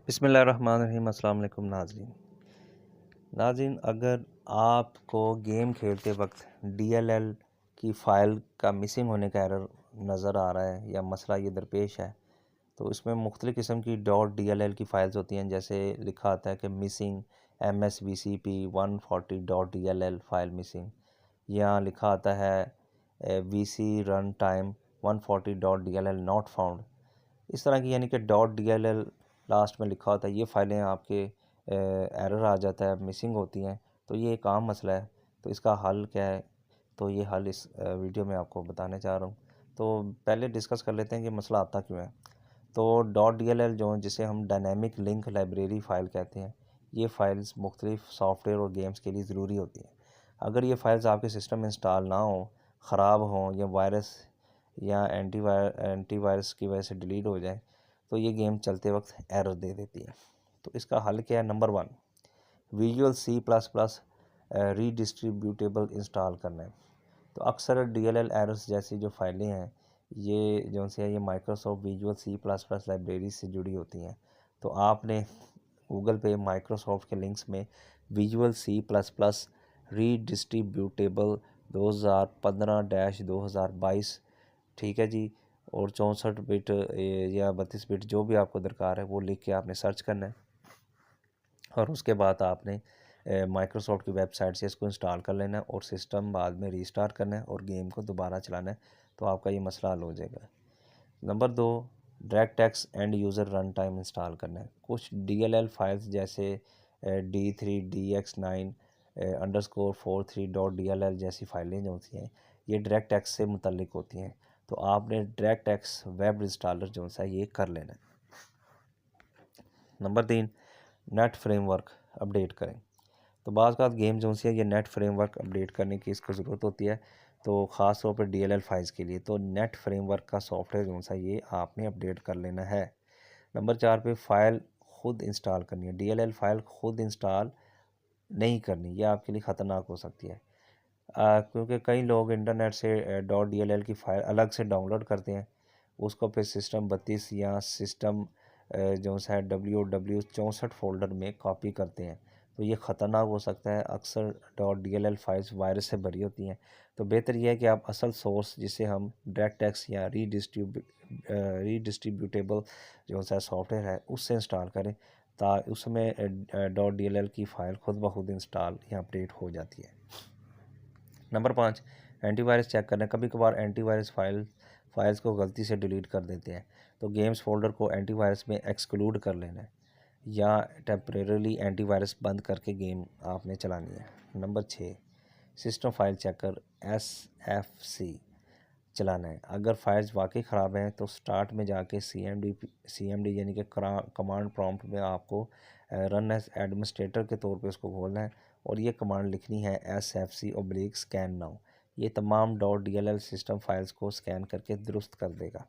बिस्मिल्लाहिर्रहमानिर्रहीम। अस्सलाम वालेकुम नाज़रीन, अगर आपको गेम खेलते वक्त DLL की फ़ाइल का मिसिंग होने का एरर नज़र आ रहा है या मसला ये दरपेश है, तो इसमें मुख्तलिफ़ किस्म की .dll की फ़ाइल्स होती हैं। जैसे लिखा आता है कि missing MSVCP 140.dll file missing, या लिखा आता है VC run time 140.dll not found. इस तरह की यानी कि .dll लास्ट में लिखा होता है, ये फ़ाइलें आपके एरर आ जाता है, मिसिंग होती हैं। तो ये एक आम मसला है। तो इसका हल क्या है? तो ये हल इस वीडियो में आपको बताने चाह रहा हूँ। तो पहले डिस्कस कर लेते हैं कि मसला आता क्यों है। तो .dll जो जिसे हम डायनेमिक लिंक लाइब्रेरी फ़ाइल कहते हैं, ये फ़ाइल्स मुख्तलिफ़ सॉफ्टवेयर और गेम्स के लिए ज़रूरी होती हैं। अगर ये फ़ाइल्स आपके सिस्टम में इंस्टॉल ना हो, ख़राब हों या वायरस या एंटीवायरस की वजह से डिलीट हो जाए, तो ये गेम चलते वक्त एरर दे देती है। तो इसका हल क्या है? नंबर 1, विजुअल C++ रीडिस्ट्रीब्यूटेबल इंस्टॉल करना है। तो अक्सर DLL एरर्स जैसी जो फाइलें हैं, ये जो सी है ये माइक्रोसॉफ्ट विजुअल C++ लाइब्रेरी से जुड़ी होती हैं। तो आपने गूगल पे माइक्रोसॉफ्ट के लिंक्स में विजुअल C++ रीडिस्ट्रीब्यूटेबल 2015-2022, ठीक है जी, और 64 बिट या 32 बिट जो भी आपको दरकार है वो लिख के आपने सर्च करना है, और उसके बाद आपने माइक्रोसॉफ्ट की वेबसाइट से इसको इंस्टॉल कर लेना है और सिस्टम बाद में रीस्टार्ट करना है और गेम को दोबारा चलाना है। तो आपका ये मसला हल हो जाएगा। Number 2, DirectX end user run time install करना है। कुछ DLL फाइल्स जैसे D3 DX9 _43.dll जैसी फाइलें जो होती हैं, ये डायरेक्टएक्स से मुतल्लिक होती हैं। तो आपने डायरेक्टएक्स वेब इंस्टॉलर जो सा ये कर लेना है। नंबर 3, नेट फ्रेमवर्क अपडेट करें। तो बाज़ का गेम जो सी है ये नेट फ्रेमवर्क अपडेट करने की इसको ज़रूरत होती है, तो ख़ास तौर पर DLL फाइल्स के लिए। तो नेट फ्रेमवर्क का सॉफ्टवेयर जो सा ये आपने अपडेट कर लेना है। नंबर 4 पे फ़ाइल ख़ुद इंस्टॉल करनी है। DLL फ़ाइल ख़ुद इंस्टॉल नहीं करनी, यह आपके लिए ख़तरनाक हो सकती है, क्योंकि कई लोग इंटरनेट से .dll की फ़ाइल अलग से डाउनलोड करते हैं, उसको फिर सिस्टम 32 या सिस्टम जो है WW64 फ़ोल्डर में कॉपी करते हैं। तो ये ख़तरनाक हो सकता है। अक्सर .dll फाइल्स वायरस से भरी होती हैं। तो बेहतर यह है कि आप असल सोर्स जिसे हम डायरेक्टएक्स या रीडिस्ट्रीब्यूटेबल जो सा सॉफ्टवेयर है उससे इंस्टॉल करें, ताकि उसमें .dll की फ़ाइल खुद ब खुद इंस्टॉल या अपडेट हो जाती है। नंबर 5, एंटीवायरस चेक करना। कभी कभार एंटीवायरस फाइल्स को गलती से डिलीट कर देते हैं, तो गेम्स फोल्डर को एंटीवायरस में एक्सक्लूड कर लेना है या टेम्परेरीली एंटीवायरस बंद करके गेम आपने चलानी है। Number 6, system file checker SFC चलाना है। अगर फाइल्स वाकई ख़राब हैं तो स्टार्ट में जाके CMD यानी कि कमांड प्रॉम्प्ट में आपको रन एज एडमिनिस्ट्रेटर के तौर पे उसको खोलना है और ये कमांड लिखनी है SFC/स्कैन नाउ। ये तमाम .dll सिस्टम फाइल्स को स्कैन करके दुरुस्त कर देगा।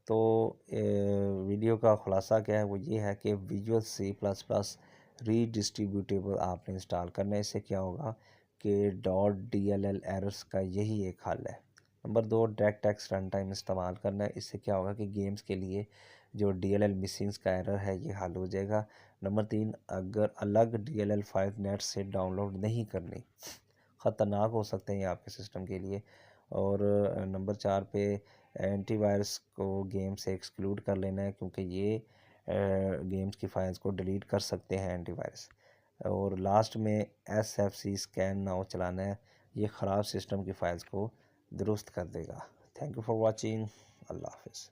तो वीडियो का ख़ुलासा क्या है? वो ये है कि विजुअल C++ रीडिस्ट्रीब्यूटेबल आपने इंस्टॉल करना है। इससे क्या होगा कि .dll एरर्स का यही एक हल है। नंबर 2, डायरेक्टएक्स रन टाइम इस्तेमाल करना है। इससे क्या होगा कि गेम्स के लिए जो DLL मिसिंग्स का एरर है ये हल हो जाएगा। नंबर 3, अगर अलग DLL फाइल नेट से डाउनलोड नहीं करनी, ख़तरनाक हो सकते हैं ये आपके सिस्टम के लिए। और नंबर 4 पे एंटीवायरस को गेम से एक्सक्लूड कर लेना है, क्योंकि ये गेम्स की फाइल्स को डिलीट कर सकते हैं एंटीवायरस। और लास्ट में SFC स्कैन नाउ चलाना है, ये ख़राब सिस्टम की फाइल्स को दुरुस्त कर देगा। Thank you for watching. अल्लाह हाफ़िज़।